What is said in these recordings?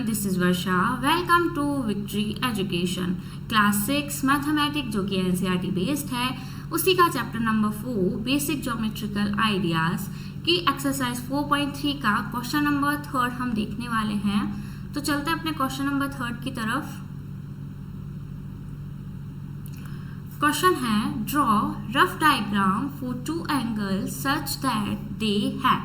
This is Varsha. Welcome to victory education class 6 mathematics जो कि NCERT based है, उसी का chapter number 4 basic geometrical ideas की एक्सरसाइज 4.3 का क्वेश्चन नंबर 3 हम देखने वाले हैं। तो चलते हैं अपने क्वेश्चन नंबर 3 की तरफ। क्वेश्चन है draw rough diagram for two angles such that they have.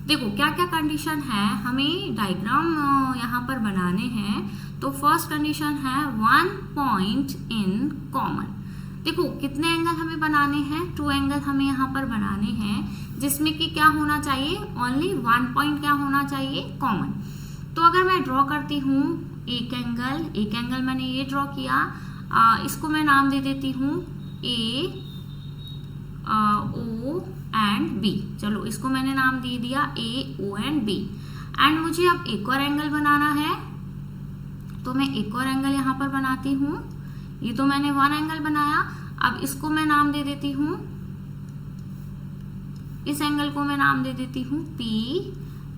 देखो क्या क्या कंडीशन है, हमें डायग्राम यहाँ पर बनाने हैं। तो फर्स्ट कंडीशन है 1 पॉइंट इन कॉमन। देखो कितने एंगल हमें बनाने हैं, 2 एंगल हमें यहाँ पर बनाने हैं, जिसमें कि क्या होना चाहिए, ओनली 1 पॉइंट क्या होना चाहिए, कॉमन। तो अगर मैं ड्रॉ करती हूँ एक एंगल मैंने ये ड्रॉ किया, इसको मैं नाम दे देती हूँ ए ओ एंड बी। चलो इसको मैंने नाम दे दिया ए ओ एंड बी। एंड मुझे अब एक और एंगल बनाना है, तो मैं एक और एंगल यहाँ पर बनाती हूँ। ये तो मैंने 1 एंगल बनाया, अब इसको मैं नाम दे देती हूँ, इस एंगल को मैं नाम दे देती हूँ पी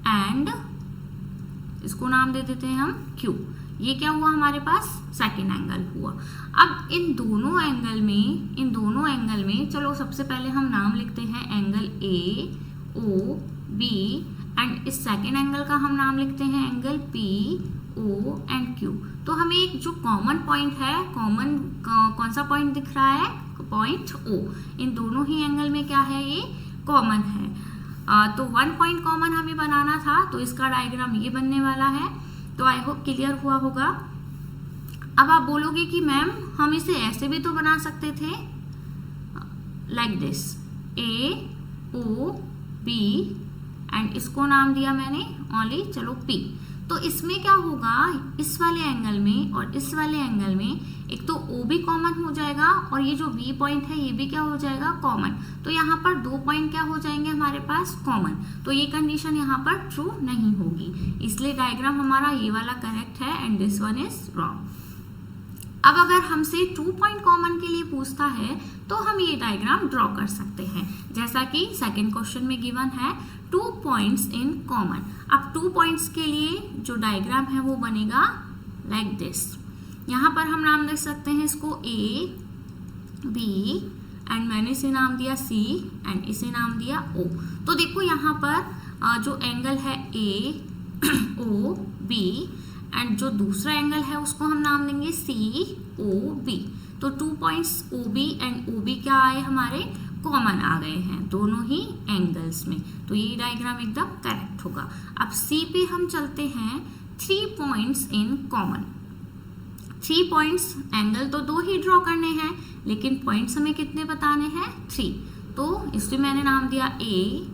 एंड इसको नाम दे देते हैं हम क्यू। ये क्या हुआ हमारे पास, सेकेंड एंगल हुआ। अब इन दोनों एंगल में चलो सबसे पहले हम नाम लिखते हैं angle A O B and इस सेकेंड एंगल का हम नाम लिखते हैं angle P O and Q. तो हमें एक जो कॉमन पॉइंट है, कौन सा पॉइंट दिख रहा है, पॉइंट ओ। इन दोनों ही एंगल में क्या है, ये कॉमन है। तो 1 पॉइंट कॉमन हमें बनाना था, तो इसका डायग्राम ये बनने वाला है। तो आई होप क्लियर हुआ होगा। अब आप बोलोगे कि मैम हम इसे ऐसे भी तो बना सकते थे, like this A O B and इसको नाम दिया मैंने ओनली चलो पी। तो इसमें क्या होगा, इस वाले एंगल में और इस वाले एंगल में एक तो ओ भी कॉमन हो जाएगा और ये जो बी पॉइंट है ये भी क्या हो जाएगा, कॉमन। तो यहाँ पर 2 पॉइंट क्या हो जाएंगे हमारे पास, कॉमन। तो ये कंडीशन यहाँ पर ट्रू नहीं होगी, इसलिए डायग्राम हमारा ये वाला करेक्ट है and this one is wrong. अब अगर हमसे 2 पॉइंट कॉमन के लिए पूछता है तो हम ये डायग्राम ड्रॉ कर सकते हैं, जैसा कि सेकंड क्वेश्चन में गिवन है 2 पॉइंट्स इन कॉमन। अब 2 पॉइंट्स के लिए जो डायग्राम है वो बनेगा लाइक दिस। यहाँ पर हम नाम दे सकते हैं इसको ए बी एंड मैंने इसे नाम दिया सी एंड इसे नाम दिया ओ। तो देखो यहाँ पर जो एंगल है ए ओ बी एंड जो दूसरा एंगल है उसको हम नाम देंगे सी ओ बी। तो 2 points O B and O B क्या आए हमारे, कॉमन आ गए हैं दोनों ही एंगल्स में। तो ये डायग्राम एकदम करेक्ट होगा। अब सी पे हम चलते हैं 3 points in common. 3 points, angle तो 2 ही ड्रॉ करने हैं लेकिन पॉइंट्स हमें कितने बताने हैं, 3। तो इसमें मैंने नाम दिया ए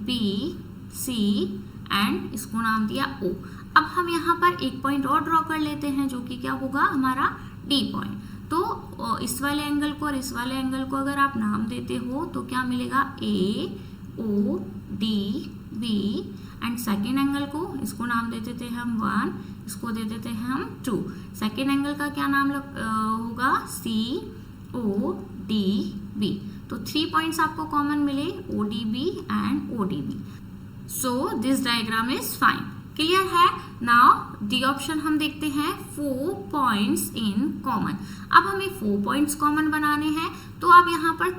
बी सी एंड इसको नाम दिया ओ। अब हम यहाँ पर एक पॉइंट और ड्रॉ कर लेते हैं जो कि क्या होगा हमारा डी पॉइंट। तो इस वाले एंगल को और इस वाले एंगल को अगर आप नाम देते हो तो क्या मिलेगा, A O D B and second angle को इसको नाम दे देते हैं हम 1, इसको दे देते हैं हम 2। सेकेंड एंगल का क्या नाम होगा, सी ओ डी बी। तो 3 पॉइंट्स आपको कॉमन मिले, O D B and O D B. So this diagram is fine. Clear है। नाउ डी ऑप्शन हम देखते हैं 4 पॉइंट्स इन कॉमन। अब हमें 4 पॉइंट्स कॉमन बनाने हैं, तो आप यहाँ पर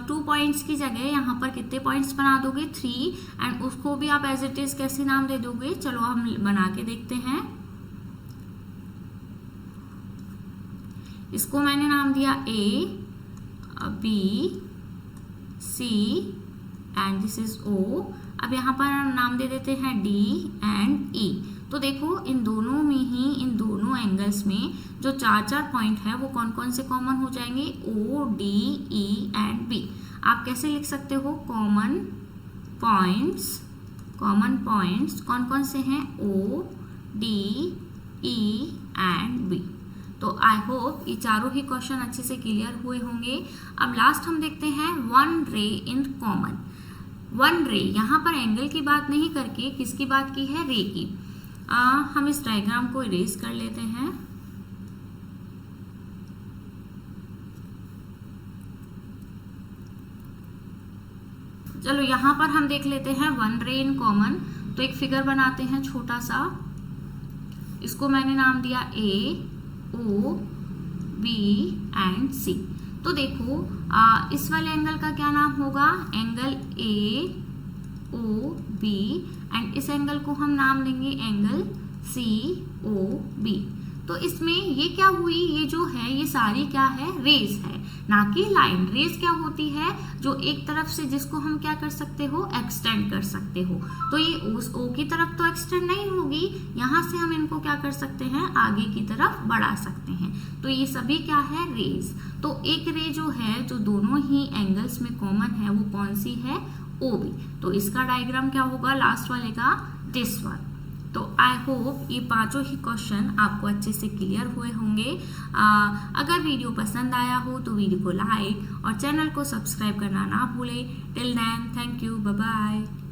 2 पॉइंट्स की जगह यहाँ पर कितने पॉइंट्स बना दोगे, 3 एंड उसको भी आप एज इट इज कैसे नाम दे दोगे, चलो हम बना के देखते हैं। इसको मैंने नाम दिया A B C and this is O. अब यहाँ पर हम नाम दे देते हैं डी एंड ई। तो देखो इन दोनों में ही, इन दोनों एंगल्स में जो 4 पॉइंट है वो कौन कौन से कॉमन हो जाएंगे, O D E and B. आप कैसे लिख सकते हो, कॉमन पॉइंट्स कौन कौन से हैं, O D E and B. तो आई होप ये चारों ही क्वेश्चन अच्छे से क्लियर हुए होंगे। अब लास्ट हम देखते हैं 1 रे इन कॉमन। 1 रे, यहाँ पर एंगल की बात नहीं करके किसकी बात की है, रे की। हम इस डायग्राम को इरेज कर लेते हैं। चलो यहाँ पर हम देख लेते हैं 1 रे इन कॉमन। तो एक फिगर बनाते हैं छोटा सा। इसको मैंने नाम दिया ए, ओ, बी एंड सी। तो देखो इस वाले एंगल का क्या नाम होगा, angle A O B, and इस एंगल को हम नाम देंगे एंगल सी ओ बी। तो इसमें ये क्या हुई, ये जो है ये सारी क्या है, रेज है, ना कि लाइन। रेज क्या होती है, जो एक तरफ से जिसको हम क्या कर सकते हो, एक्सटेंड कर सकते हो। तो ये ओ की तरफ तो एक्सटेंड नहीं होगी, यहाँ से हम इनको क्या कर सकते हैं, आगे की तरफ बढ़ा सकते हैं। तो ये सभी क्या है, रेज। तो एक रे जो है, जो दोनों ही एंगल्स में कॉमन है, वो कौन सी है, ओ बी। तो इसका डायग्राम क्या होगा लास्ट वाले का, दिस वन। तो आई होप ये पांचों ही क्वेश्चन आपको अच्छे से क्लियर हुए होंगे। अगर वीडियो पसंद आया हो तो वीडियो को लाइक और चैनल को सब्सक्राइब करना ना भूलें। Till then, thank you, bye bye.